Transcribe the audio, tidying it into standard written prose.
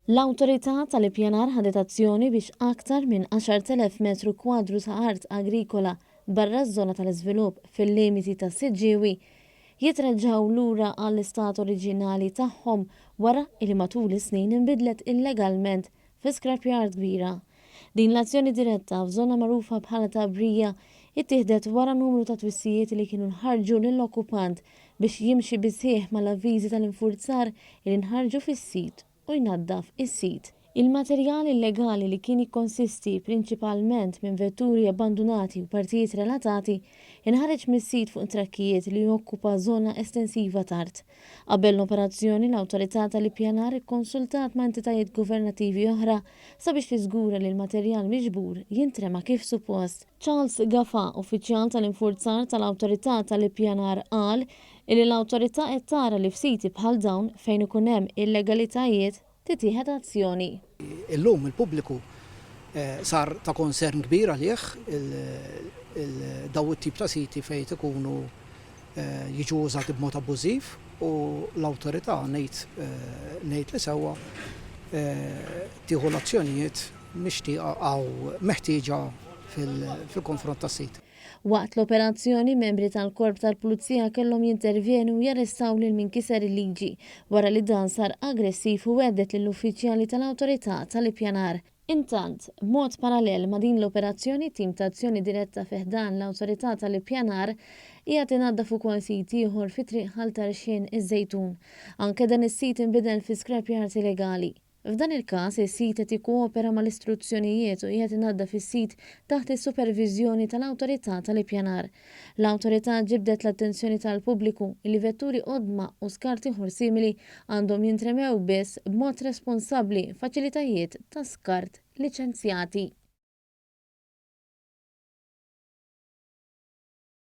L-awtorità tal-ippjanar ħadet azzjoni biex aktar minn 10,000 metru kwadru ta' art agrikola barra ż-żona tal-iżvilupp fil-limiti tas-Siġġiewi jitreġġaw lura għall-istat oriġinali tagħhom wara li matul is-snin inbidlet illegalment fi scrapyard kbira. Din l-azzjoni diretta f'żona magħrufa bħala Tabrija ittieħdet wara numru ta' twissijiet li kienu nħarġu lill-okkupant biex jimxi bisħieħ mal-avviżi tal-infurzar li nħarġu fis-sit u jnaddaf is-sit. Il-materjal illegali li kien jikkonsisti prinċipalment minn vetturi abbandonati u partijiet relatati inħareġ mis-sit fuq trakkijiet li jokkupa żona estensiva tard. Qabel l-operazzjoni l-awtorità tal-ippjanar ikkonsultat ma' entitajiet governattivi oħra sabiex tiżgura li l-materjal miġbur jintrema kif suppost. Charles Gaffa, uffiċjal tal-infurzar tal-awtorità tal-ippjanar qal li l-awtorità qed tara li f'siti bħal dawn fejn ikun hemm illegalitajiet titieħed azzjoni. Illum il-pubbliku sar ta' konsern kbir għalih daw it-tip ta' siti fejn ikunu jiġu użati b'mod abbużiv u l-awtorità ngħid li sewwa tieħu l-azzjonijiet mixtieqa aw meħtieġa fil-konfront tas-sit. Waqt l-operazzjoni, membri tal-Korp tal-Pulizija kellhom jintervjenu u jarrestaw lil min kiser il-liġi wara li dan sar aggressiv u weddet lill-uffiċjali tal-awtorità tal-ippjanar. Intant, b'mod parallel ma' din l-operazzjoni, tim ta' azzjoni diretta fiħdan l-awtorità tal-ippjanar qiegħed inaddaf ukoll sit ieħor fi triq Ħaltar Xien iż-Żejtun. Anke dan is-sit inbidel fi scrapyard illegali. F'dan il-każ is-sit qed ikkoopera mal-istruzzjonijiet u qiegħed inaddaf is-sit taħt is-superviżjoni tal-awtorità tal-ippjanar. L-awtorità ġibdet l-attenzjoni tal-pubbliku li vetturi qodma u skart ieħor simili għandhom jintremew biss b'mod responsabbli faċilitajiet ta' skart liċenzjati.